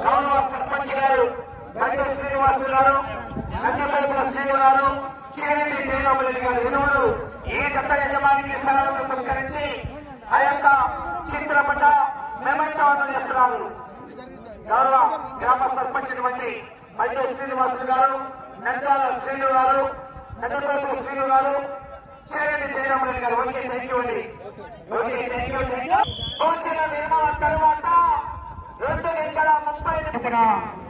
గౌరవ సర్పంచ్ గారు గంట శ్రీనివాసులు గారు, నందిపల్లి శ్రీను గారు, కేరెడ్డి జయరామరెడ్డి గారు ఇరువురు ఈ గత యజమానికి సరళత సత్కరించి ఆ యొక్క చిత్రపట మెమెంటో చేస్తున్నారు. గౌరవ గ్రామ సర్పంచ్ గంట శ్రీనివాసులు గారు, నంద్యాల శ్రీను గారు, నందిపల్లి శ్రీను గారు, కేరెడ్డి జయరామరెడ్డి గారు. ఓకే, థ్యాంక్ యూ అండి. Okay, thank you. భోజన నిర్మాణం తర్వాత 2 గంటల 30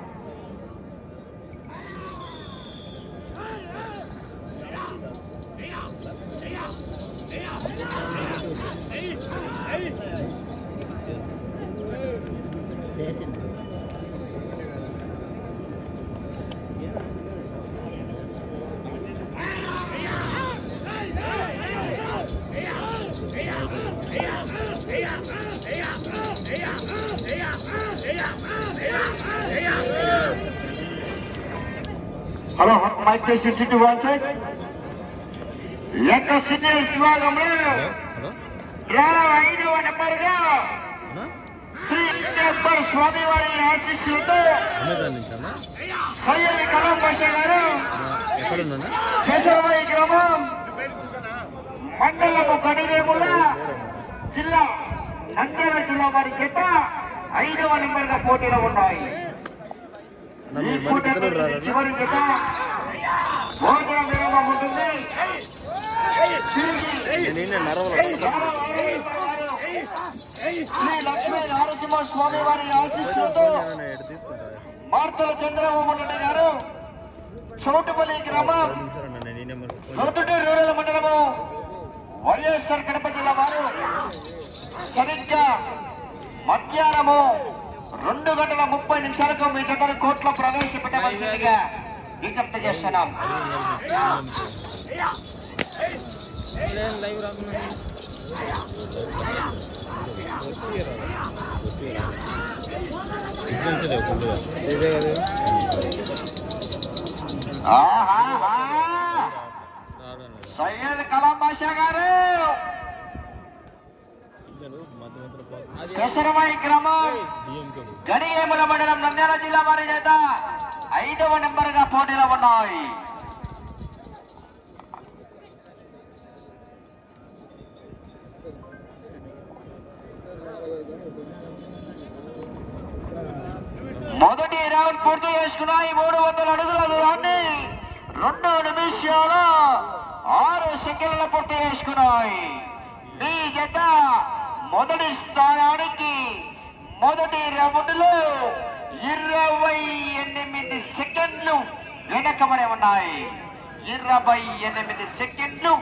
హలో మైక్ చేసి సిటీ వాన్సైడ్ యొక్క సిటీ విభాగంలో 5వ నెంబర్గా శ్రీ వెంకటేశ్వర స్వామి వారి ఆశీస్సులతో సయ్యద్ కలాం పాషా గారు కేశవరాయ గ్రామం మండలము గడివేముల జిల్లా నంద్యాల జిల్లా వారి చేత 5వ నెంబర్గా పోటీలో ఉన్నాయి. చివరి జత భోజన విరామం ఉంటుంది. శ్రీ లక్ష్మీ నరసింహ స్వామి వారి ఆశీస్సులతో మార్తల చంద్రబాబు నాయుడు గారు చౌటుపల్లి గ్రామం సొంతటూరు రూరల్ మండలము వైఎస్ఆర్ కడప జిల్లా వారు సరిగ్గా మధ్యాహ్నము 2 గంటల 30 నిమిషాలకు మీ జతను కోర్టులో ప్రవేశపెట్టవలసిందిగా విజ్ఞప్తి చేస్తున్నాం. సయ్యద్ కలాం పాషా గారు కేశరమాయి గ్రామం గడియేముల మండలం నంద్యాల జిల్లా వారి చేత 5వ నెంబర్గా పోటీలో ఉన్నాయి. మొదటి రౌండ్ పూర్తి చేసుకున్నాయి. 300 అడుగుల దూరాన్ని 2 నిమిషాల 6 సెకండ్ల పూర్తి చేసుకున్నాయి. మీ జత మొదటి స్థానానికి మొదటి రౌండ్లో 28 సెకండ్లు వెనకబడి ఉన్నాయి. 28 సెకండ్లు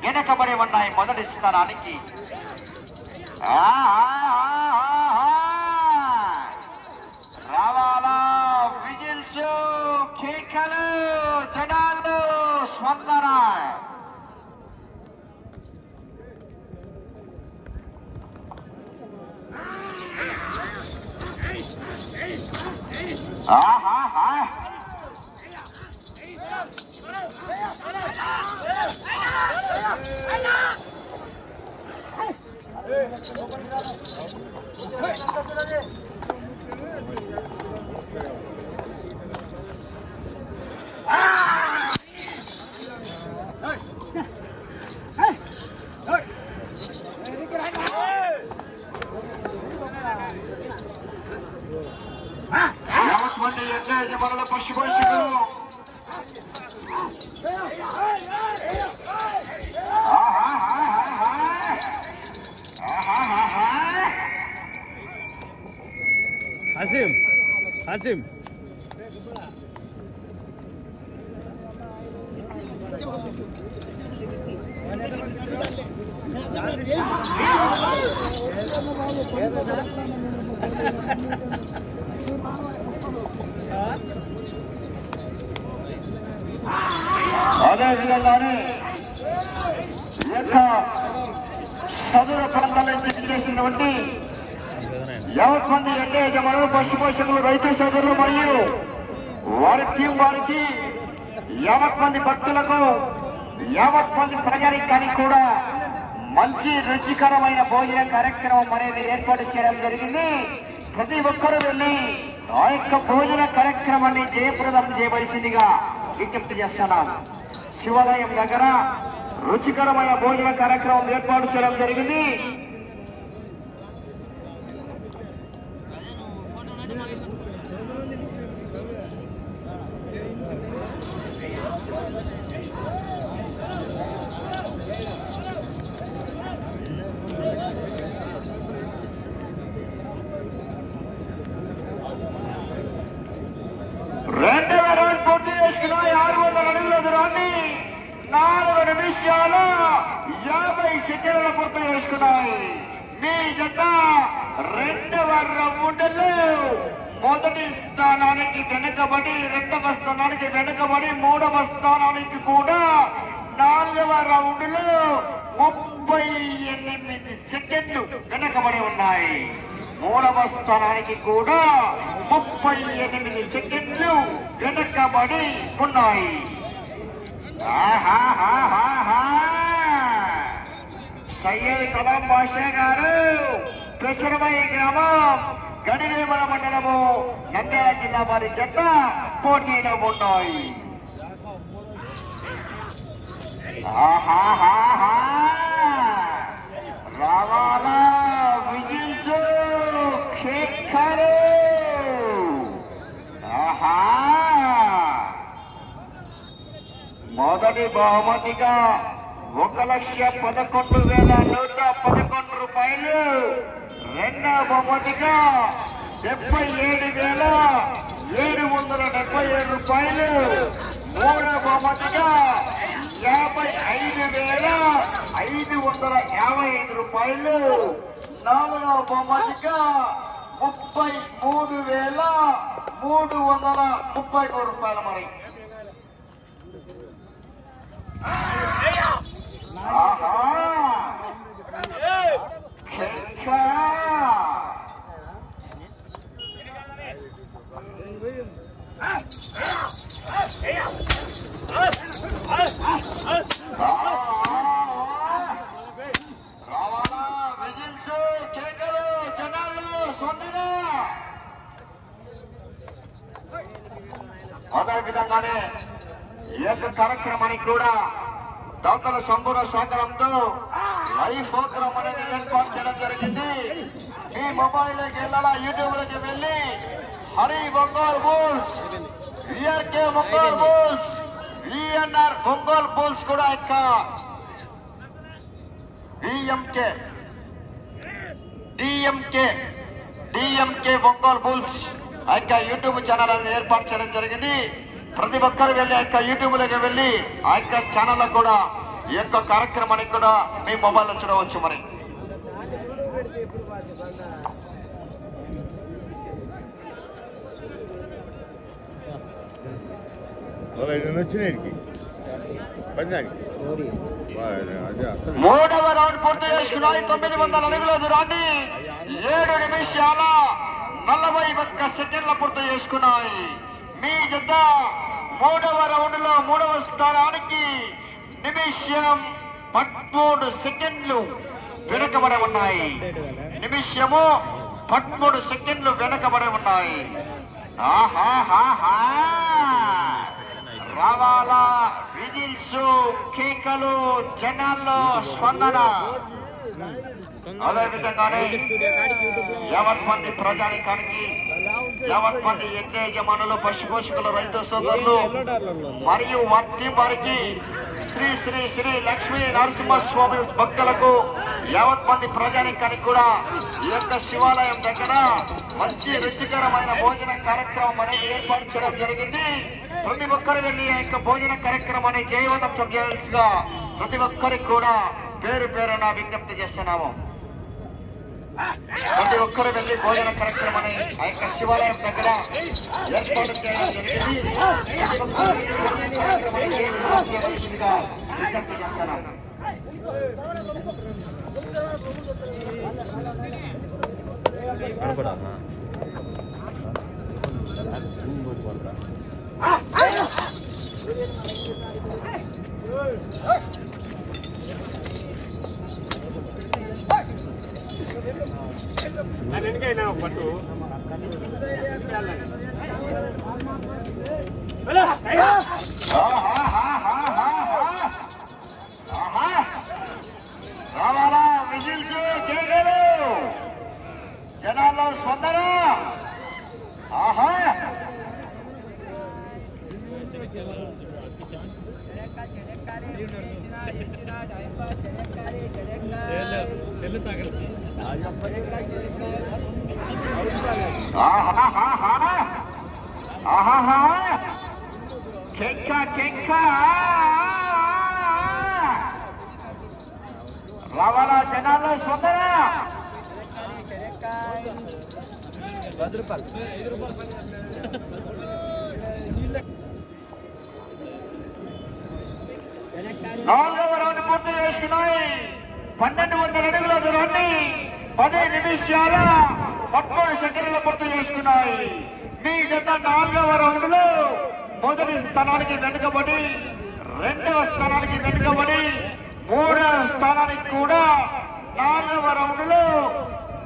వెనకబడి ఉన్నాయి మొదటి స్థానానికి. రావాలా విజిల్స్, కేకలు, జనాలు, స్పందన. మనలో పశుపోషకులు Hasim, Hasim. అదేవిధంగానే సదూర ప్రాంతాల నుంచి చేసినటువంటి యావత్ మంది అంటే యజమానులు, పశుపోషకులు, రైతు సోదరులు మరియు వారి టీం వారికి, యావత్ మంది భక్తులకు, యావత్ మంది ప్రజానికానికి కూడా మంచి రుచికరమైన భోజన కార్యక్రమం అనేది ఏర్పాటు చేయడం జరిగింది. ప్రతి ఒక్కరూ వెళ్ళి ఆ యొక్క భోజన కార్యక్రమాన్ని జయప్రదం చేయవలసిందిగా విజ్ఞప్తి చేస్తున్నాం. శివాలయం దగ్గర రుచికరమైన భోజన కార్యక్రమం ఏర్పాటు చేయడం జరిగింది. రెండవ రౌండ్ పూర్తి చేసుకున్నాయి. 600 అడుగుల దూరాన్ని 4 నిమిషాలు 50 సెకండ్ల పూర్తి చేసుకున్నాయి. మీ జత రెండవ రౌండ్లో మొదటి స్థానానికి వెనుకబడి, రెండవ స్థానానికి వెనుకబడి, మూడవ స్థానానికి కూడా 4వ రౌండ్లో 38 సెకండ్లు వెనుకబడి ఉన్నాయి. మూడవ స్థానానికి కూడా 38 సెకండ్లు వెనకబడి ఉన్నాయి. సయ్యద్ కలాం బాషా గారు పెసరమయ్య గ్రామం గడివేమల మండలము నంద్యాల జిల్లా వారి జత పోటీలో ఉన్నాయి. రావాలా విజిల్స్ శేఖరు. మొదటి బహుమతిగా 1,11,111 రూపాయలు, రెండవ బహుమతిగా 77,777 రూపాయలు, మూడవ బహుమతిగా 55,555 రూపాయలు, నాలుగవ బహుమతిగా 33,333 రూపాయలు. మరి రావాలా విజిల్స్ కేకలు జనాలు సొందన. అదే విధంగానే ఈ యొక్క కార్యక్రమానికి కూడా దాతల సంపూర్ణ సహకారంతో లైవ్ ప్రోగ్రామ్ అనేది ఏర్పాటు చేయడం జరిగింది. మీ మొబైల్లోకి వెళ్ళాలా, యూట్యూబ్ లోకి వెళ్ళి Hari Ongole bulls, VRK Ongole bulls, VNR Ongole bulls కూడా యొక్క డిఎంకే ఒంగోలు బుల్స్ ఆ యొక్క యూట్యూబ్ ఛానల్ అనేది ఏర్పాటు చేయడం జరిగింది. ప్రతి ఒక్కరు వెళ్ళి ఆ యొక్క యూట్యూబ్ లోకి వెళ్ళి ఆ యొక్క ఛానల్ లో కూడా ఈ యొక్క కార్యక్రమానికి కూడా మీ మొబైల్లో చూడవచ్చు. మరి మూడవ రౌండ్ పూర్తి చేసుకున్నాయి. 900 అడుగుల దూరాన్ని 7 నిమిషాల 41 సెకండ్ల పూర్తి చేసుకున్నాయి. మీ జత మూడవ రౌండ్ లో మూడవ స్థానానికి నిమిషం 13 సెకండ్లు వెనుకబడి ఉన్నాయి. నిమిషము 13 సెకండ్లు వెనుకబడి ఉన్నాయి. రావాలా విజిల్స్ కేకలు జనాల్లో స్పందన. అదేవిధంగానే యావత్ మంది ప్రజానికానికి, యావత్ మంది ఎన్ని యజమానులు, పశుపోషకులు, రైతు సోదరులు మరియు వారికి శ్రీ శ్రీ శ్రీ లక్ష్మీ నరసింహస్వామి భక్తులకు, యావత్ మంది ప్రజానికానికి కూడా ఈ యొక్క శివాలయం దగ్గర మంచి రుచికరమైన భోజన కార్యక్రమం అనేది ఏర్పాటు చేయడం జరిగింది. ప్రతి ఒక్కరు వెళ్ళి ఆ యొక్క భోజన కార్యక్రమాన్ని జయవంతం చేయాల్సిగా ప్రతి ఒక్కరికి కూడా పేరు పేరున విజ్ఞప్తి చేస్తున్నాము. ప్రతి ఒక్కరు వెళ్ళి భోజన కార్యక్రమాన్ని ఆ యొక్క శివాలయం దగ్గర ఏర్పాటు చేయడం జరిగింది. విజ్ఞప్తి చేస్తున్నాము. పట్టు రావాలా విజిల్స్ కేకలు జనాల్లో స్పందన. ఆహా కేక కేక రావాలా జనాల్లో స్పందన. 10 రూపాయలు. నాలుగవ రౌండ్ పూర్తి చేసుకున్నాయి. 1200 అడుగుల దూరాన్ని 10 నిమిషాల 13 సెకండ్ల పూర్తి చేసుకున్నాయి. మీ జత 4వ రౌండ్ లో మొదటి స్థానానికి వెనుకబడి, 2వ స్థానానికి వెనుకబడి, 3వ స్థానానికి కూడా 4వ రౌండ్ లో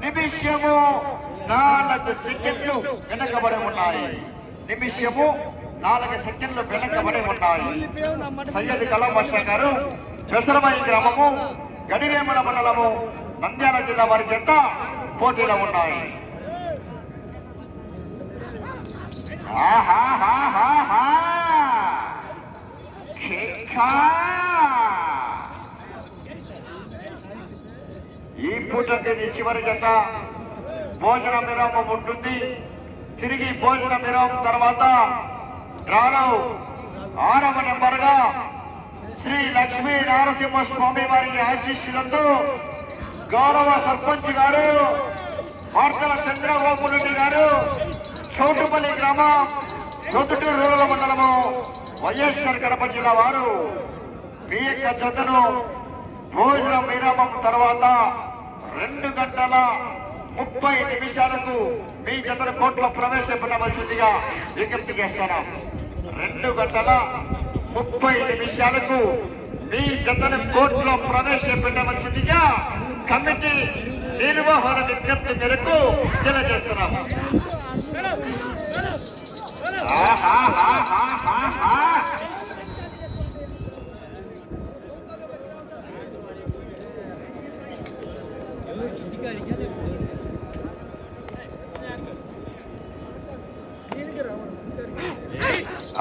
నిమిషము 4 సెకండ్లు వెనకబడి ఉన్నాయి. నిమిషము 4 సెకండ్లు వెనకబడి ఉన్నాయి. సయ్యద్ కలాం బాషా గారు పెసరమయ్య గ్రామము గడిరేమల మండలము నంద్యాల జిల్లా వారి చేత పోటీలో ఉన్నాయి. ఈ పూటకి చివరి జత భోజన విరామం ఉంటుంది. తిరిగి భోజన విరామం తర్వాత డ్రాలో 6వ నెంబర్గా శ్రీ లక్ష్మీ నారసింహస్వామి వారి ఆశీస్సులతో గౌరవ సర్పంచ్ గారు వార్తల చంద్రబాబు రెడ్డి గారు చౌటుపల్లి గ్రామం చౌటుటూరు రూరల్ మండలము వైఎస్ఆర్ కడప జిల్లా వారు మీ యొక్క జతను భోజన విరామం తర్వాత 2 గంటల 30 నిమిషాలకు మీ జతను కోర్టులో ప్రవేశపెట్టవలసిందిగా విజ్ఞప్తి చేస్తున్నాం. 2 గంటల 30 నిమిషాలకు మీ జతను కోర్టులో ప్రవేశపెట్టవలసిందిగా కమిటీ నిర్వహణ విజ్ఞప్తి మేరకు తెలియజేస్తున్నాం.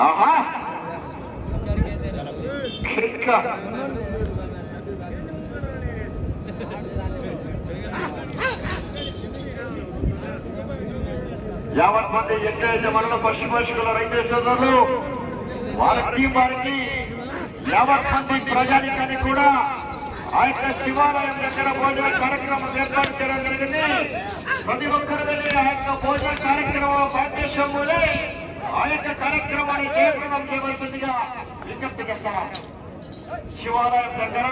ఆహా యావత్ మంది ఎట్ల యజమానులు పశుపక్షుల రైతు సోదరులు వారికి యావత్ మంది ప్రజానికాన్ని కూడా ఆ యొక్క శివాలయం దగ్గర భోజన కార్యక్రమం ఏర్పాటు చేయడం జరిగింది. ప్రతి ఒక్కరు వెళ్ళి ఆ యొక్క భోజన కార్యక్రమం భారతదేశంలోనే ఆ యొక్క కార్యక్రమాన్ని జయప్రదం చేయవలసిందిగా విజ్ఞప్తి చేస్తున్నాం. శివాలయం దగ్గర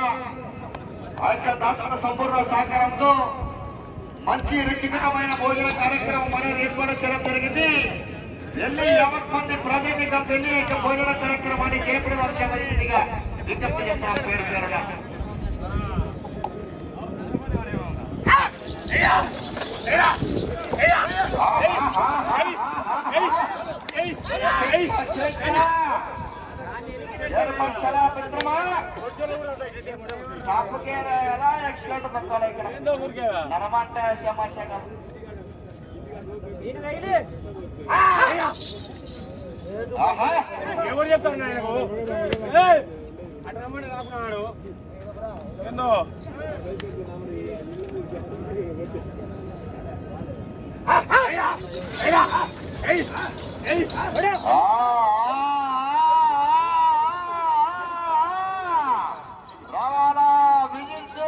ఆ యొక్క దాతల సంపూర్ణ సహకారంతో మంచి రుచికరమైన భోజన కార్యక్రమం అనేది ఏర్పాటు చేయడం జరిగింది. వెళ్ళి యావత్ మంది ప్రజానికం వెళ్ళి యొక్క భోజన కార్యక్రమాన్ని జయప్రదం చేయవలసిందిగా విజ్ఞప్తి చేస్తున్నాం. పేరు పేరుగా ఎక్సలెంట్ పక్కాలి ఇక్కడ నరమంట సమాచారం ఎవరు చెప్తారు అటు రమ్మని రాకున్నాడు ఏందో రావాలా విజిల్స్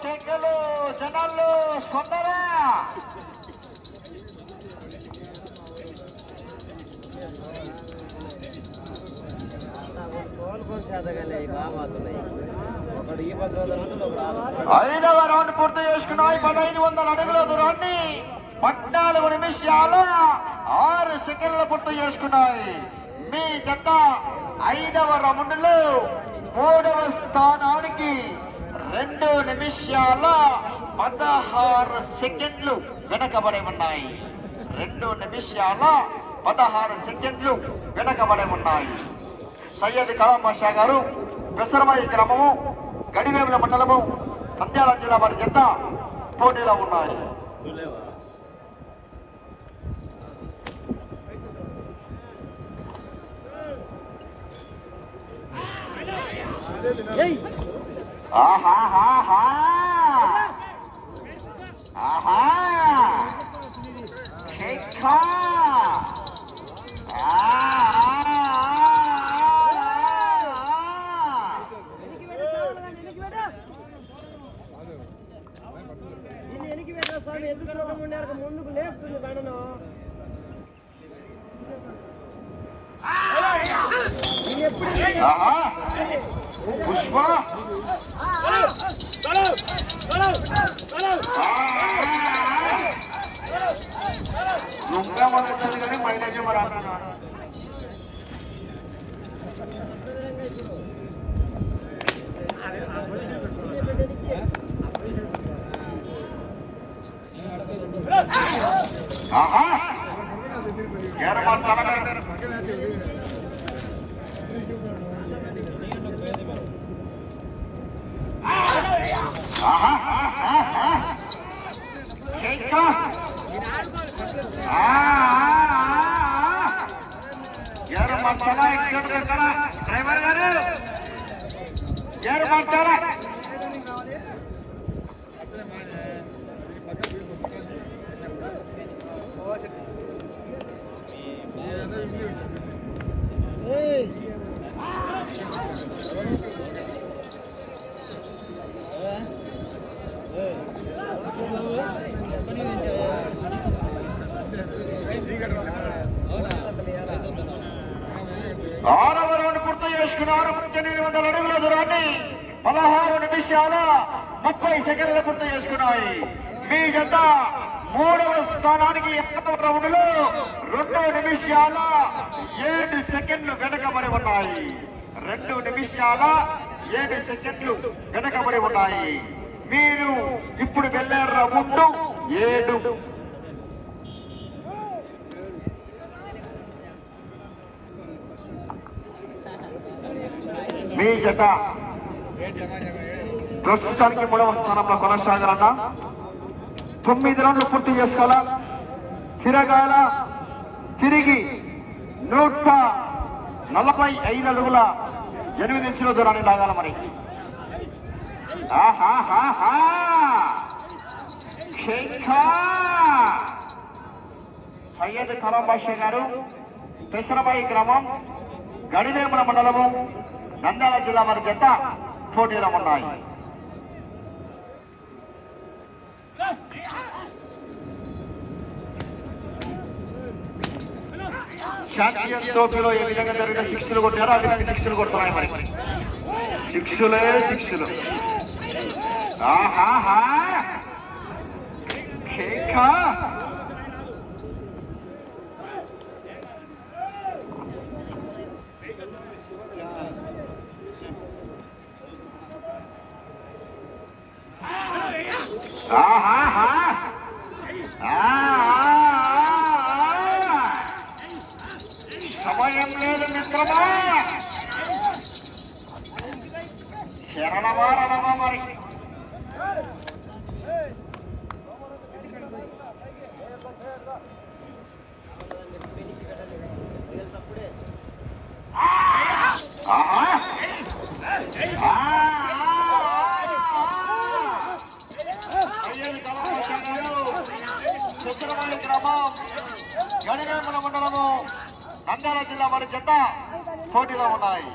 కేకలు జనాల్లో స్పందన. ఐదవ రౌండ్ పూర్తి చేసుకున్నాయి. 1500 అడుగుల దూరాన్ని 14 నిమిషాల 6 సెకండ్లు పూర్తి చేసుకున్నాయి. మీ జత 5వ రౌండ్ లో 3వ స్థానానికి 2 నిమిషాల 16 సెకండ్లు వెనకబడి ఉన్నాయి. 2 నిమిషాల 16 సెకండ్లు వెనకబడి ఉన్నాయి. సయ్యద్ కలాం బాషా గారు పెసరమాయి గ్రామము గడివేముల మండలము నంద్యాల జిల్లా వారి జత పోటీలో ఉన్నాయి. ఆహా ముందుకు లేపుతుంది బండను. పుష్ప కానీ మైలేజ్ మరి డ్రైవర్ గారు ఆరవ రౌండ్ పూర్తి చేసుకున్నారు. 800 అడుగుల దూరాన్ని 16 నిమిషాల 30 సెకండ్లు పూర్తి చేసుకున్నాయి. మీ జత 3వ స్థానానికి 8వ రౌండ్ లో 2 నిమిషాల 7 సెకండ్లు వెనకబడి ఉన్నాయి. 2 నిమిషాల 7 సెకండ్లు వెనకబడి ఉన్నాయి. మీరు ఇప్పుడు వెళ్ళే రౌండ్ 7. మీ జత ప్రస్తుతానికి 3వ స్థానంలో కొనసాగాలన్నా 9 రౌండ్లు పూర్తి చేసుకోవాలా. తిరగాల తిరిగి 145 అడుగుల 8 ఇంచుల దూరాన్ని లాగాల. మరి సయ్యద్ కలాం బాషా గారు పెసరబాయి గ్రామం గడివేముల మండలము నంద్యాల జిల్లా వారి జత పోటీలో ఉన్నాయి. ఛాంపియన్ ట్రోఫీలో ఏ విధంగా జరిగిన 6లు కొట్టారో ఆ విధంగా 6లు కొడుతున్నాయి. మరి 6లు సమయం లేదు మిత్రమా. శరణమా రణమా. మరి చిత్రమల్లి గ్రామం గడివేముల మండలము నంద్యాల జిల్లా వారి జత పోటీలో ఉన్నాయి.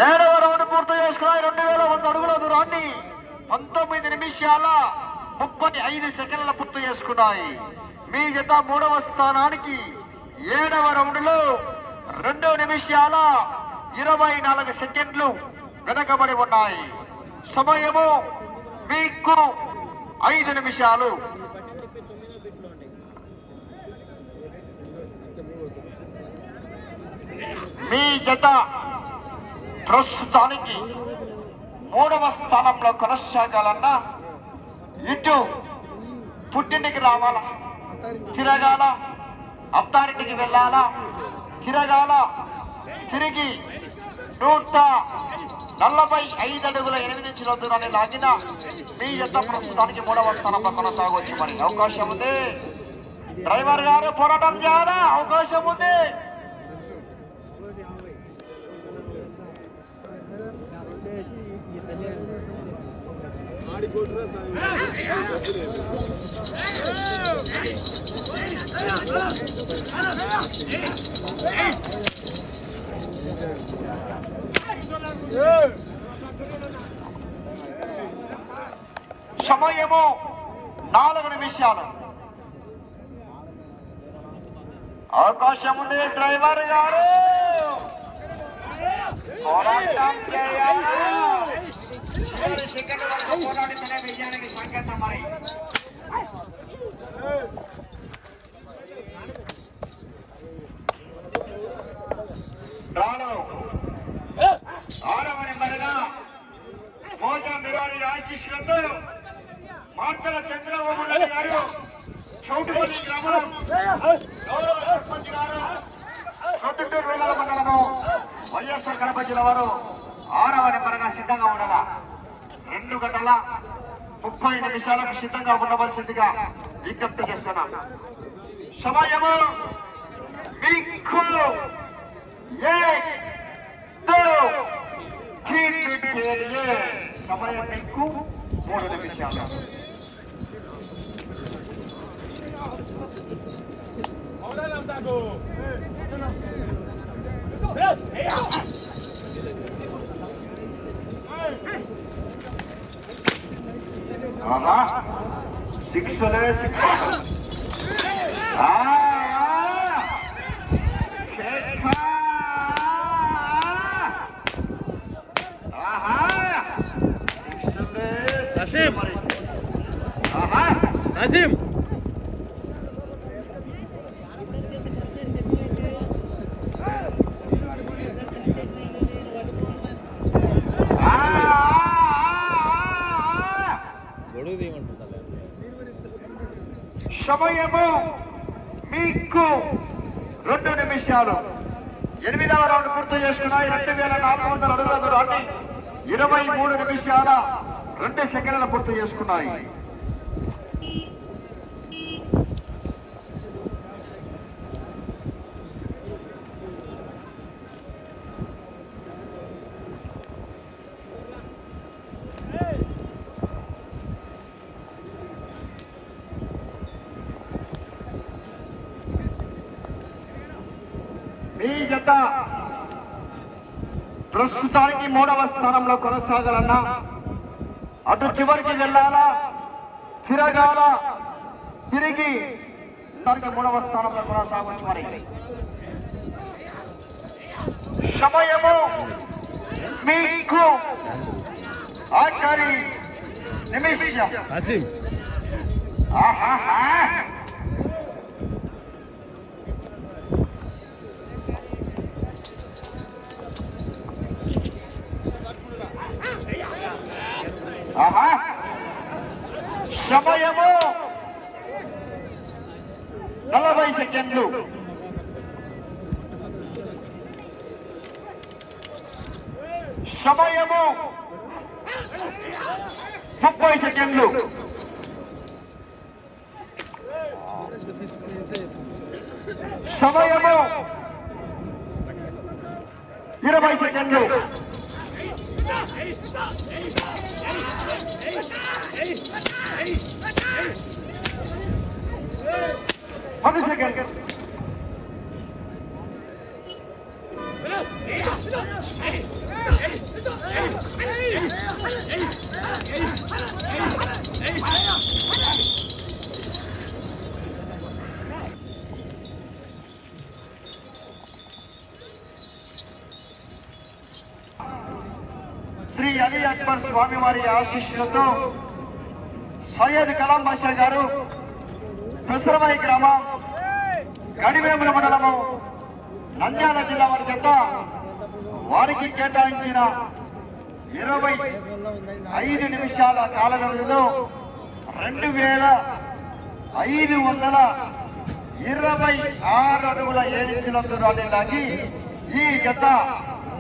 ఏడవ రౌండ్ పూర్తి చేసుకున్నాయి. 2100 అడుగుల దూరాన్ని 19 నిమిషాల 35 సెకండ్ల పూర్తి చేసుకున్నాయి. మీ జత 3వ స్థానానికి 7వ రౌండ్ లో 2 నిమిషాల 24 సెకండ్లు వెనకబడి ఉన్నాయి. సమయము మీకు 5 నిమిషాలు. మీ జత ప్రస్తుతానికి 3వ స్థానంలో కొనసాగాలన్నా ఇటు పుట్టింటికి రావాలా, తిరగాల, అత్తారింటికి వెళ్ళాలా, తిరగాల, తిరిగి 145 అడుగుల 8 ఇంచుల దూరాన్ని లాగిన మీ జత ప్రస్తుతానికి 3వ స్థానంలో కొనసాగవచ్చు. మరి అవకాశం ఉంది, డ్రైవర్ గారు పోరాటం చేయాలా, అవకాశం ఉంది. సమయము 4 నిమిషాలు. అవకాశం ఉంది, డ్రైవర్ గారు పోరాటం చేయాలా. సెకండ్ వరకు పోరాడితేనే విజయానికి సంకేతం. మరి రాను 6వ నెంబర్గా మోజా మిరారి ఆశీస్సులతో మార్తల చంద్రబాబు నాయుడు గారు చౌటుపల్లి గ్రామం గౌరవ సర్పంచ్ గారు ప్రొద్దుటూరు రూరల్ మండలము వైఎస్ఆర్ కడప జిల్లా వారు 6వ నెంబర్గా సిద్ధంగా ఉండాలా. 2 గంటల 30 నిమిషాలకు సిద్ధంగా ఉండవలసిందిగా విజ్ఞప్తి చేస్తున్నాం. సమయము మీకు 1 సమయం మీకు 3 నిమిషాలు. ఆహా, 6లే 6. నసీం నసీం సమయము మీకు 2 నిమిషాలు. 8వ రౌండ్ పూర్తి చేసుకున్నాయి. 2400 అడుగుల దూరాన్ని 23 నిమిషాల 2 సెకండ్ల పూర్తి చేసుకున్నాయి. మీ జత ప్రస్తుతానికి 3వ స్థానంలో కొనసాగాలన్నా అటు చివరికి వెళ్ళాలా, తిరగాల, తిరిగి 3వ స్థానంలో కొనసాగవచ్చు. మరి సమయము మీకు ఆఖరి నిమిషం. సమయము 40 సెకండ్లు. సమయము 30 సెకండ్లు. సమయము 20 సెకండ్లు. 10 సెకండ్లు. అలీ అక్బర్ స్వామి వారి ఆశీస్సులతో సయ్యద్ కలాం బాషా గారు పెసరవాయి గ్రామం గడివేముల మండలము నంద్యాల జిల్లా వారి చేత వారికి కేటాయించిన 25 నిమిషాల కాల వ్యవధిలో 2526 అడుగుల 7 ఇంచుల దూరాన్ని లాగి ఈ జత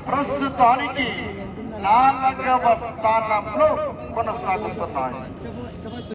ప్రస్తుతానికి 4వ స్థానంలో కొనసాగుతున్నాయి.